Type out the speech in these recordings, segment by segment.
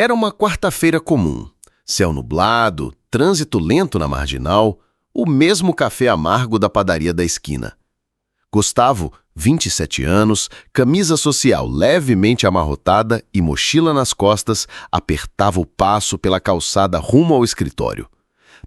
Era uma quarta-feira comum. Céu nublado, trânsito lento na marginal, o mesmo café amargo da padaria da esquina. Gustavo, 27 anos, camisa social levemente amarrotada e mochila nas costas, apertava o passo pela calçada rumo ao escritório.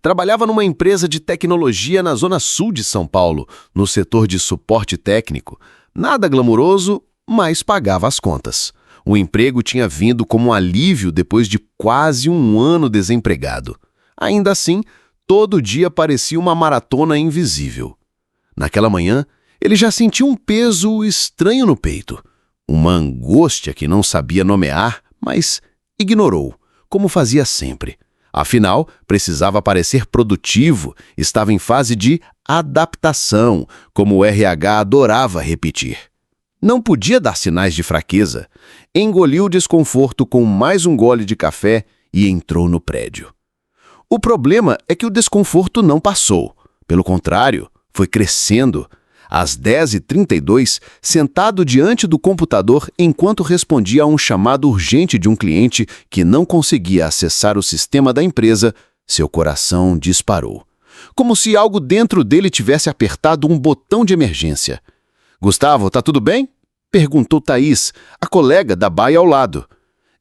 Trabalhava numa empresa de tecnologia na zona sul de São Paulo, no setor de suporte técnico. Nada glamuroso, mas pagava as contas. O emprego tinha vindo como um alívio depois de quase um ano desempregado. Ainda assim, todo dia parecia uma maratona invisível. Naquela manhã, ele já sentiu um peso estranho no peito. Uma angústia que não sabia nomear, mas ignorou, como fazia sempre. Afinal, precisava parecer produtivo, estava em fase de adaptação, como o RH adorava repetir. Não podia dar sinais de fraqueza. Engoliu o desconforto com mais um gole de café e entrou no prédio. O problema é que o desconforto não passou. Pelo contrário, foi crescendo. Às 10h32, sentado diante do computador enquanto respondia a um chamado urgente de um cliente que não conseguia acessar o sistema da empresa, seu coração disparou. Como se algo dentro dele tivesse apertado um botão de emergência. "Gustavo, tá tudo bem?" perguntou Thaís, a colega da baia ao lado.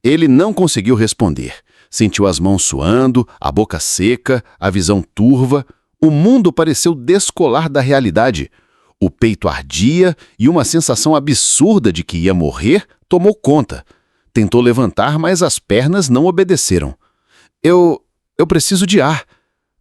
Ele não conseguiu responder. Sentiu as mãos suando, a boca seca, a visão turva. O mundo pareceu descolar da realidade. O peito ardia e uma sensação absurda de que ia morrer tomou conta. Tentou levantar, mas as pernas não obedeceram. Eu preciso de ar."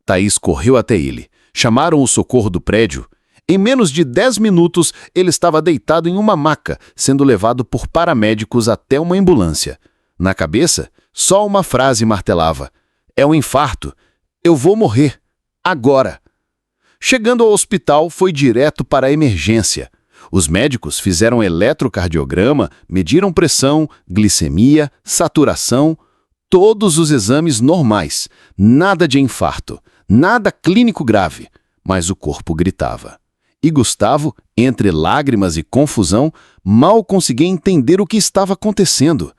Thaís correu até ele. Chamaram o socorro do prédio. Em menos de 10 minutos, ele estava deitado em uma maca, sendo levado por paramédicos até uma ambulância. Na cabeça, só uma frase martelava: "É um infarto. Eu vou morrer. Agora." Chegando ao hospital, foi direto para a emergência. Os médicos fizeram eletrocardiograma, mediram pressão, glicemia, saturação, todos os exames normais. Nada de infarto, nada clínico grave, mas o corpo gritava. E Gustavo, entre lágrimas e confusão, mal conseguia entender o que estava acontecendo.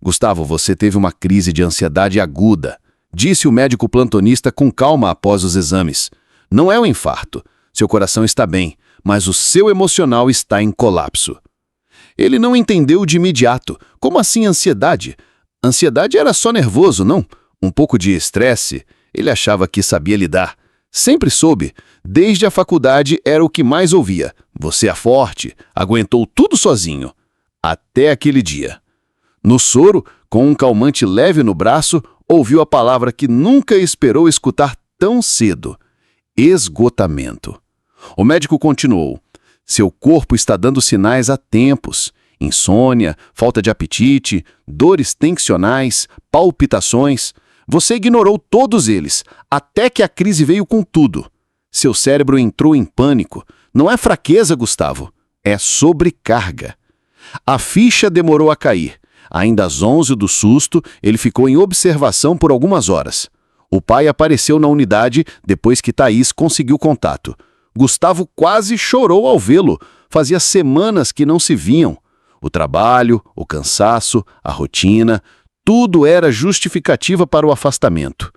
"Gustavo, você teve uma crise de ansiedade aguda", disse o médico plantonista com calma após os exames. "Não é um infarto. Seu coração está bem, mas o seu emocional está em colapso." Ele não entendeu de imediato. Como assim ansiedade? Ansiedade era só nervoso, não? Um pouco de estresse. Ele achava que sabia lidar. Sempre soube. Desde a faculdade era o que mais ouvia. "Você é forte, aguentou tudo sozinho." Até aquele dia. No soro, com um calmante leve no braço, ouviu a palavra que nunca esperou escutar tão cedo: esgotamento. O médico continuou: "Seu corpo está dando sinais há tempos. Insônia, falta de apetite, dores tensionais, palpitações. Você ignorou todos eles, até que a crise veio com tudo. Seu cérebro entrou em pânico. Não é fraqueza, Gustavo. É sobrecarga." A ficha demorou a cair. Ainda às 11 do susto, ele ficou em observação por algumas horas. O pai apareceu na unidade depois que Thaís conseguiu contato. Gustavo quase chorou ao vê-lo. Fazia semanas que não se viam. O trabalho, o cansaço, a rotina, tudo era justificativa para o afastamento.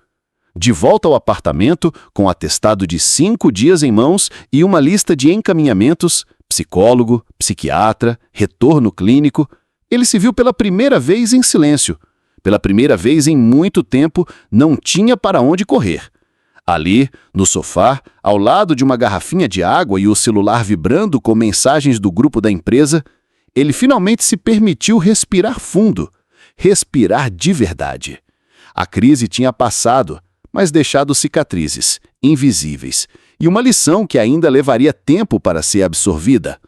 De volta ao apartamento, com atestado de 5 dias em mãos e uma lista de encaminhamentos, psicólogo, psiquiatra, retorno clínico, ele se viu pela primeira vez em silêncio. Pela primeira vez em muito tempo, não tinha para onde correr. Ali, no sofá, ao lado de uma garrafinha de água e o celular vibrando com mensagens do grupo da empresa, ele finalmente se permitiu respirar fundo. Respirar de verdade. A crise tinha passado, mas deixado cicatrizes, invisíveis, e uma lição que ainda levaria tempo para ser absorvida.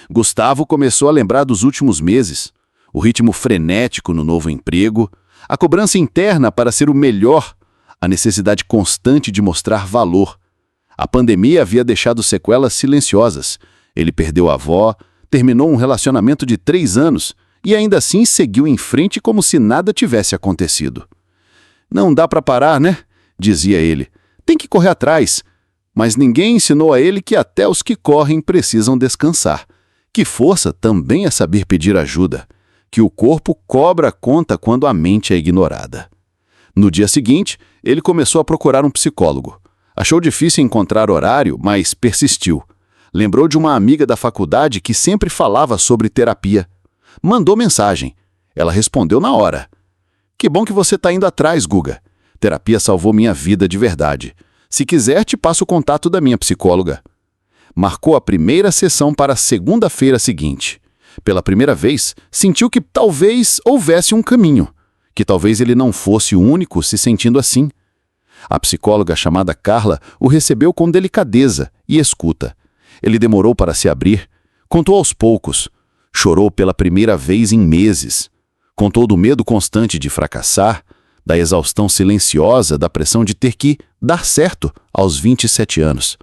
Gustavo começou a lembrar dos últimos meses, o ritmo frenético no novo emprego, a cobrança interna para ser o melhor, a necessidade constante de mostrar valor. A pandemia havia deixado sequelas silenciosas. Ele perdeu a avó, terminou um relacionamento de 3 anos e ainda assim seguiu em frente como se nada tivesse acontecido. "Não dá para parar, né?" dizia ele. "Tem que correr atrás." Mas ninguém ensinou a ele que até os que correm precisam descansar. Que força também é saber pedir ajuda. que o corpo cobra a conta quando a mente é ignorada. No dia seguinte, ele começou a procurar um psicólogo. Achou difícil encontrar horário, mas persistiu. Lembrou de uma amiga da faculdade que sempre falava sobre terapia. Mandou mensagem. Ela respondeu na hora. Que bom que você está indo atrás, Guga. Terapia salvou minha vida de verdade. Se quiser, te passo o contato da minha psicóloga. Marcou a primeira sessão para a segunda-feira seguinte. Pela primeira vez, sentiu que talvez houvesse um caminho, que talvez ele não fosse o único se sentindo assim. A psicóloga chamada Carla o recebeu com delicadeza e escuta. Ele demorou para se abrir, contou aos poucos, chorou pela primeira vez em meses. Contou do medo constante de fracassar, da exaustão silenciosa da pressão de ter que dar certo aos 27 anos.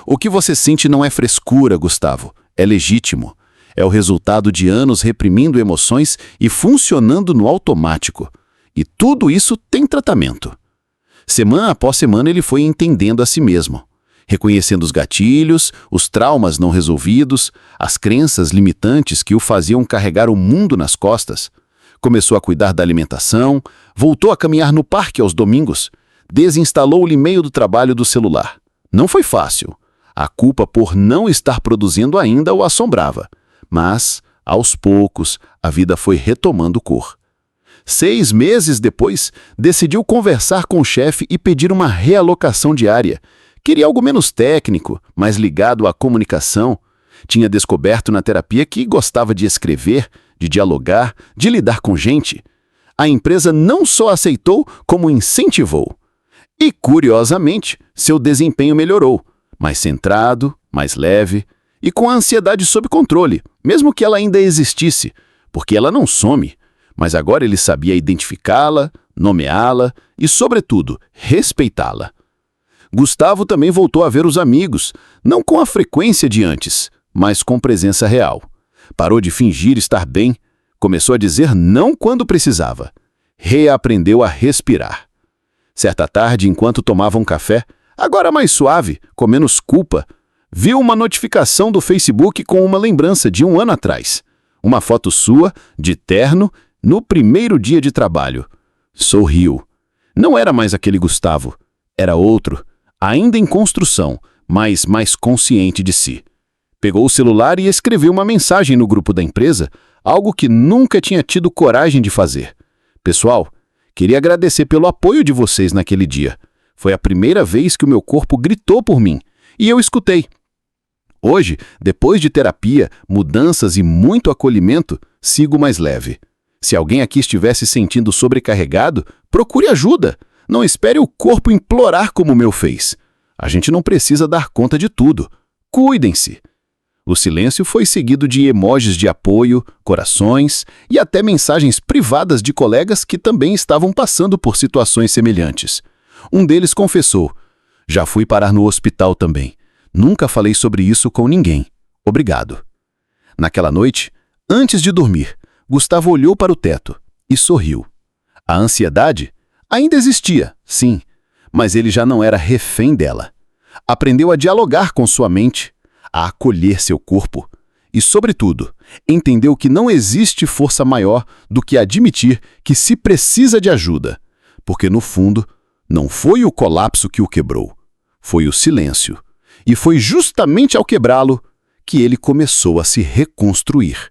O que você sente não é frescura, Gustavo, é legítimo. É o resultado de anos reprimindo emoções e funcionando no automático. E tudo isso tem tratamento. Semana após semana ele foi entendendo a si mesmo, reconhecendo os gatilhos, os traumas não resolvidos, as crenças limitantes que o faziam carregar o mundo nas costas. Começou a cuidar da alimentação, voltou a caminhar no parque aos domingos, desinstalou o e-mail do trabalho do celular. Não foi fácil. A culpa por não estar produzindo ainda o assombrava. Mas, aos poucos, a vida foi retomando cor. 6 meses depois, decidiu conversar com o chefe e pedir uma realocação diária. Queria algo menos técnico, mais ligado à comunicação. Tinha descoberto na terapia que gostava de escrever, de dialogar, de lidar com gente. A empresa não só aceitou, como incentivou. E, curiosamente, seu desempenho melhorou, mais centrado, mais leve e com a ansiedade sob controle, mesmo que ela ainda existisse, porque ela não some, mas agora ele sabia identificá-la, nomeá-la e, sobretudo, respeitá-la. Gustavo também voltou a ver os amigos, não com a frequência de antes, mas com presença real. Parou de fingir estar bem, começou a dizer não quando precisava. Reaprendeu a respirar. Certa tarde, enquanto tomava um café, agora mais suave, com menos culpa, viu uma notificação do Facebook com uma lembrança de 1 ano atrás. Uma foto sua, de terno, no primeiro dia de trabalho. Sorriu. Não era mais aquele Gustavo. Era outro, ainda em construção, mas mais consciente de si. Pegou o celular e escreveu uma mensagem no grupo da empresa, algo que nunca tinha tido coragem de fazer. Pessoal, queria agradecer pelo apoio de vocês naquele dia. Foi a primeira vez que o meu corpo gritou por mim, e eu escutei. Hoje, depois de terapia, mudanças e muito acolhimento, sigo mais leve. Se alguém aqui estivesse se sentindo sobrecarregado, procure ajuda. Não espere o corpo implorar como o meu fez. A gente não precisa dar conta de tudo. Cuidem-se. O silêncio foi seguido de emojis de apoio, corações e até mensagens privadas de colegas que também estavam passando por situações semelhantes. Um deles confessou: já fui parar no hospital também. Nunca falei sobre isso com ninguém. Obrigado. Naquela noite, antes de dormir, Gustavo olhou para o teto e sorriu. A ansiedade ainda existia, sim, mas ele já não era refém dela. Aprendeu a dialogar com sua mente, a acolher seu corpo e, sobretudo, entendeu que não existe força maior do que admitir que se precisa de ajuda, porque, no fundo, não foi o colapso que o quebrou, foi o silêncio. E foi justamente ao quebrá-lo que ele começou a se reconstruir.